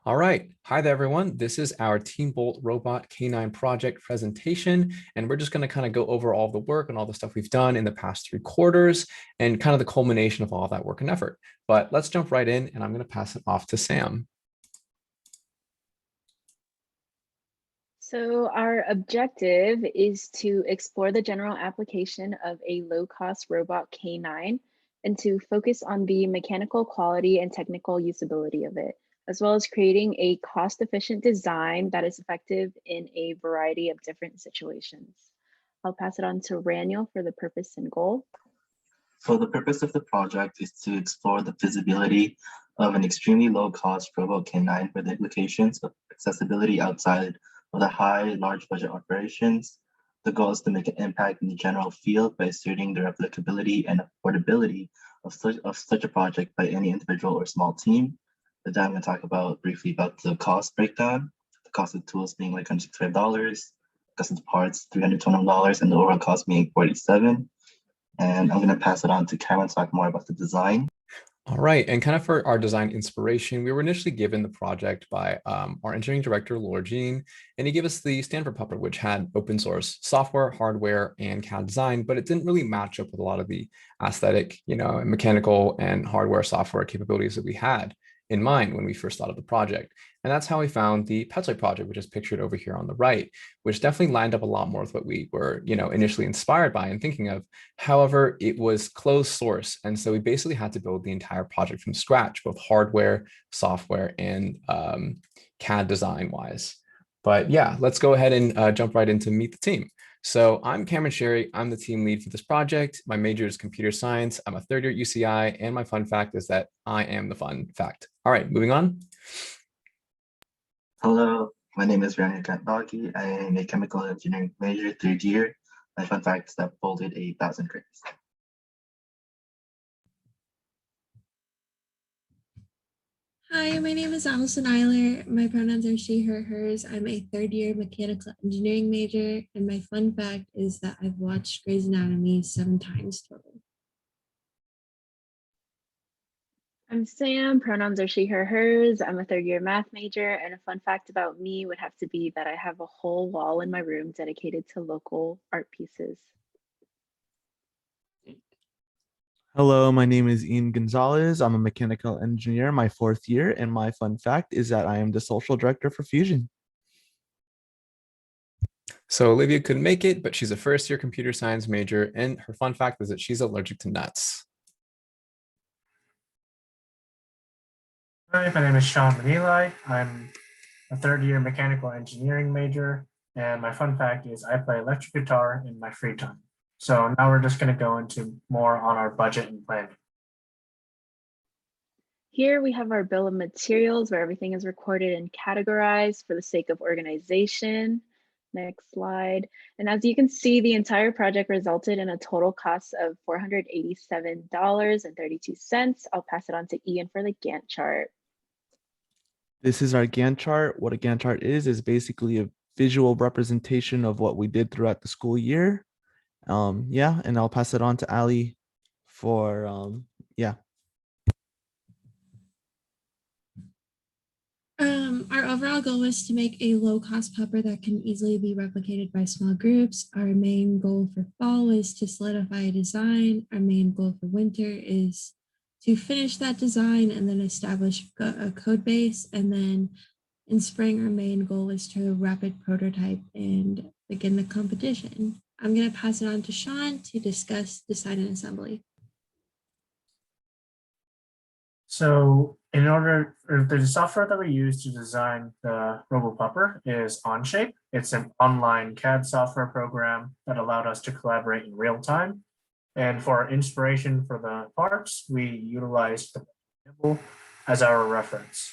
All right. Hi there, everyone. This is our Team Bolt Robot K9 project presentation, and we're just going to kind of go over all the work and all the stuff we've done in the past 3 quarters and kind of the culmination of all that work and effort. But let's jump right in, and I'm going to pass it off to Sam. So our objective is to explore the general application of a low-cost robot K9 and to focus on the mechanical quality and technical usability of it, as well as creating a cost-efficient design that is effective in a variety of different situations. I'll pass it on to Raniel for the purpose and goal. So the purpose of the project is to explore the feasibility of an extremely low-cost robot K9 for the implications of accessibility outside of the high, large budget operations. The goal is to make an impact in the general field by asserting the replicability and affordability of such a project by any individual or small team. With that, I'm going to talk briefly about the cost breakdown. The cost of tools being like $165, cost of the parts $320, and the overall cost being $47. And I'm going to pass it on to Cameron to talk more about the design. All right, and kind of for our design inspiration, we were initially given the project by our engineering director, Laura Jean, and he gave us the Stanford Pupper, which had open source software, hardware, and CAD design, but it didn't really match up with a lot of the aesthetic, mechanical and hardware software capabilities that we had in mind when we first thought of the project. And that's how we found the Petzoid project, which is pictured over here on the right, which definitely lined up a lot more with what we were, initially inspired by and thinking of. However, it was closed source. And so we basically had to build the entire project from scratch, both hardware, software, and CAD design wise. But yeah, let's go ahead and jump right into meet the team. So I'm Cameron Sherry. I'm the team lead for this project. My major is computer science. I'm a third year at UCI, and my fun fact is that I am the fun fact. All right, moving on. Hello, my name is Rani Kantbagi. I am a chemical engineering major, third year. My fun fact is that I folded 1,000 crates. Hi, my name is Allison Eiler. My pronouns are she, her, hers. I'm a third year mechanical engineering major, and my fun fact is that I've watched Grey's Anatomy 7 times total. I'm Sam, pronouns are she, her, hers. I'm a third year math major, and a fun fact about me would have to be that I have a whole wall in my room dedicated to local art pieces. Hello, my name is Ian Gonzalez. I'm a mechanical engineer, my 4th year, and my fun fact is that I am the social director for Fusion. So Olivia couldn't make it, but she's a first year computer science major, and her fun fact is that she's allergic to nuts. Hi, my name is Sean Manili. I'm a third year mechanical engineering major, and my fun fact is I play electric guitar in my free time. So now we're just going to go into more on our budget and planning. Here we have our bill of materials where everything is recorded and categorized for the sake of organization. Next slide. And as you can see, the entire project resulted in a total cost of $487.32. I'll pass it on to Ian for the Gantt chart. This is our Gantt chart. What a Gantt chart is basically a visual representation of what we did throughout the school year. Yeah, and I'll pass it on to Ali for, yeah. Our overall goal was to make a low-cost pupper that can easily be replicated by small groups. Our main goal for fall is to solidify a design. Our main goal for winter is to finish that design and then establish a code base. And then in spring, our main goal is to rapid prototype and begin the competition. I'm going to pass it on to Sean to discuss design and assembly. So the software that we use to design the RoboPupper is Onshape. It's an online CAD software program that allowed us to collaborate in real time. And for inspiration for the parts, we utilized the table as our reference.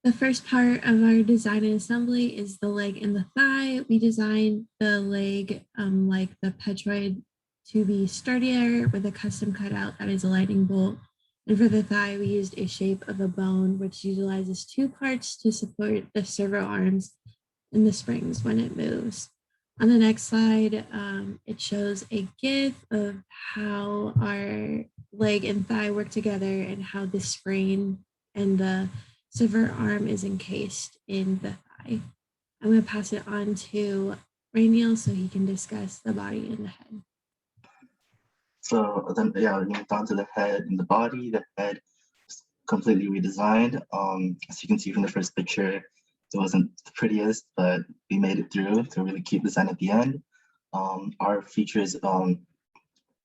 The first part of our design and assembly is the leg and the thigh. We designed the leg like the Petzoid to be sturdier with a custom cutout that is a lightning bolt. And for the thigh, we used a shape of a bone, which utilizes 2 parts to support the servo arms and the springs when it moves. On the next slide, it shows a GIF of how our leg and thigh work together and how the sprain and the severe arm is encased in the thigh. I'm going to pass it on to Rainiel so he can discuss the body and the head. So then, yeah, we moved on to the head and the body. The head was completely redesigned. As you can see from the first picture, it wasn't the prettiest, but we made it through to really keep the design at the end. Our features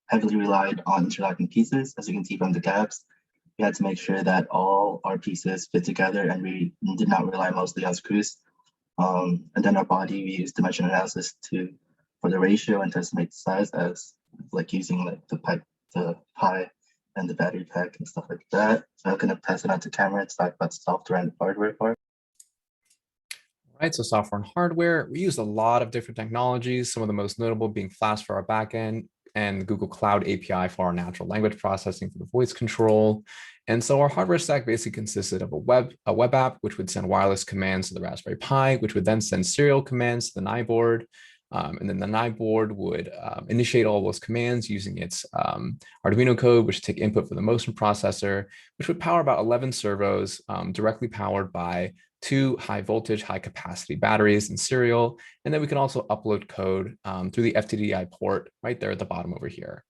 heavily relied on interlocking pieces. As you can see from the gaps, we had to make sure that all our pieces fit together, and we did not rely mostly on screws. And then our body, we used dimension analysis for the ratio and to estimate the size, as like using like the pi and the battery pack and stuff like that. So I'm gonna pass it on to Cameron to talk about the software and the hardware part. Right, so software and hardware, we use a lot of different technologies, some of the most notable being Flask for our backend and Google Cloud API for our natural language processing for the voice control. And so our hardware stack basically consisted of a web app, which would send wireless commands to the Raspberry Pi, which would then send serial commands to the NI board. And then the NI board would initiate all those commands using its Arduino code, which take input for the motion processor, which would power about 11 servos directly powered by 2 high voltage, high capacity batteries in serial. And then we can also upload code through the FTDI port right there at the bottom over here.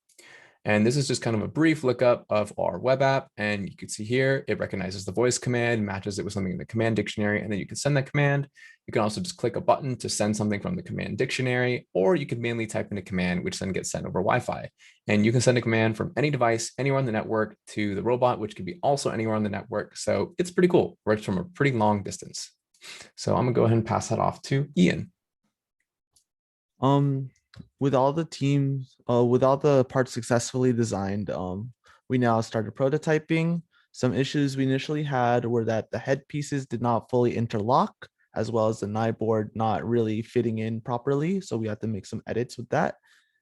And this is just kind of a brief lookup of our web app. And you can see here, it recognizes the voice command, matches it with something in the command dictionary, and then you can send that command. You can also just click a button to send something from the command dictionary, or you can manually type in a command, which then gets sent over Wi-Fi. And you can send a command from any device, anywhere on the network to the robot, which could be also anywhere on the network. So it's pretty cool. Works from a pretty long distance. So I'm gonna go ahead and pass that off to Ian. With all the teams, with all the parts successfully designed, we now started prototyping. Some issues we initially had were that the head pieces did not fully interlock, as well as the NI board not really fitting in properly. So we had to make some edits with that.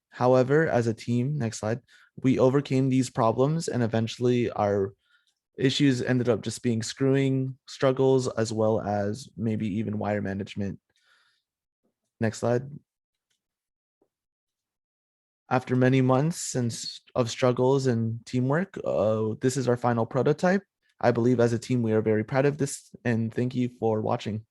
However, as a team, next slide, we overcame these problems, and eventually our issues ended up just being screwing struggles, as well as maybe even wire management. Next slide. After many months of struggles and teamwork, this is our final prototype. I believe as a team, we are very proud of this, and thank you for watching.